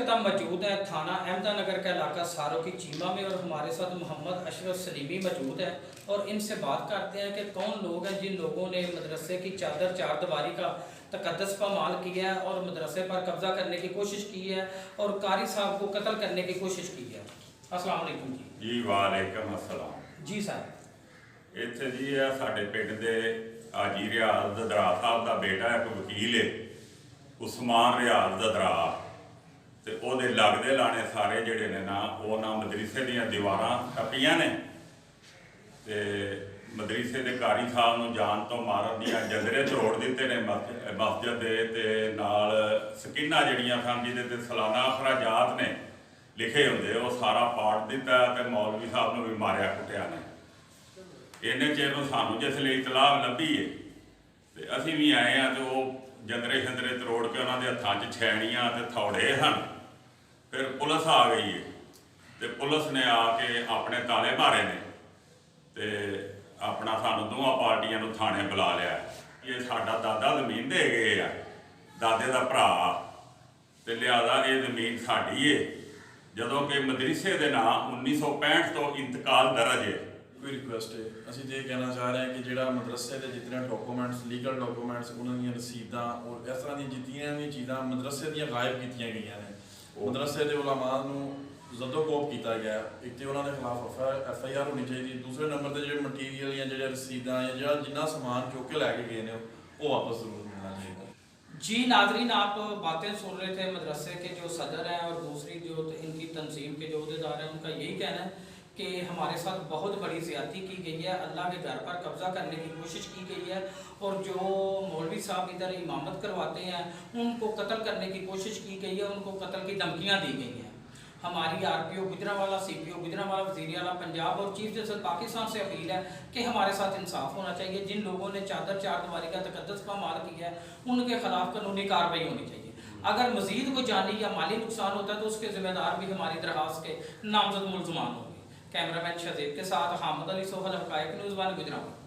वक्त हम मौजूद हैं थाना अहमदानगर का इलाका सारों की चीमा में, और हमारे साथ मोहम्मद अशरफ सलीमी मौजूद है और इनसे बात करते हैं कि कौन लोग हैं जिन लोगों ने मदरसे की चादर चार दीवारी का तकद्दस पामाल किया है और मदरसे पर कब्जा करने की कोशिश की है और कारी साहब को कत्ल करने की कोशिश की है। अस्सलाम वालेकुम जी। वालेकुम अस्सलाम जी सर। इत्थे जी है साडे पिंड दे हाजी रियाज ददरा साहब का बेटा एक वकील है उस्मान रियाज ददरा, ते ओहदे लगदे लाने सारे जिहड़े ने ना वो ना मदरसे दीयां दीवारां टप्पियां ने ते मदरसे दे कारी साहब नूं जान तो मारन दीयां जंदरे तोड़ दिते ने मस्जिद दे ते नाल स्कीनां जिहड़ियां सन जिहदे ते सालाना अखराजात ने लिखे हुंदे वो सारा पाट दिता ते मौलवी साहब नूं भी मारिया कुटिया ने। इन्ने चिर नूं सानूं जिसले इतलाह लभी है ते असीं भी आए हैं तो वो जंदरे शंदरे तरोड़ के उन्होंने हत्थां 'च छैणियां ते थौड़े हन। फिर पुलिस आ गई है तो पुलिस ने आके अपने ताले मारे ने ते अपना सानू दोवां पार्टियां नूं थाने बुला लिया। ये साडा दादा जमीन दे गए आ, दादे दा भरा ते लिहाजा ये जमीन साडी है, जदों कि मदरसे दे नाम 1965 तो इंतकाल दर्ज है। कोई रिक्वेस्ट है असीं ये कहना चाह रहे हैं कि जिहड़ा मदरसे के जितने डॉकूमेंट्स लीगल डॉकूमेंट्स उन्होंने रसीदां और इस तरह दी जितनियां भी चीज़ां मदरसे दियां गायब कीतियां गईयां ने। मदरसे के उलमा नूं जदोकोब किया गया, एक तो उन्होंने खिलाफ FIR होनी चाहिए, दूसरे नंबर पर जो मटीरियल या जो रसीदां या जो जिन्ना समान चुक के लैके गए हैं वो वापस जरूर मिलना चाहिए। जी नाजरीन, आप बातें सुन रहे थे मदरसे के जो सदर हैं और दूसरी जो इनकी तंजीम के जो अहदेदार हैं, उनका यही कहना है कि हमारे साथ बहुत बड़ी ज़्यादती की गई है, अल्लाह के घर पर कब्ज़ा करने की कोशिश की गई है और जो मौलवी साहब इधर इमामत करवाते हैं उनको कत्ल करने की कोशिश की गई है, उनको कत्ल की धमकियाँ दी गई हैं। हमारी RPO गुजरांवाला, CPO गुजरांवाला, वज़ीर आला पंजाब और चीफ जस्टिस पाकिस्तान से अपील है कि हमारे साथ इंसाफ होना चाहिए। जिन लोगों ने चादर चार दीवारी का तकद्दस पामाल किया है उनके खिलाफ कानूनी कार्रवाई होनी चाहिए। अगर मजीद कोई जानी या माली नुकसान होता है तो उसके जिम्मेदार भी हमारी दरखास्त के नामजद मुलजमान होंगे। कैमरामैन शजीब के साथ हामिद अली सोहल, हक़ाइक़ न्यूज़ 1 गुजरांवाला।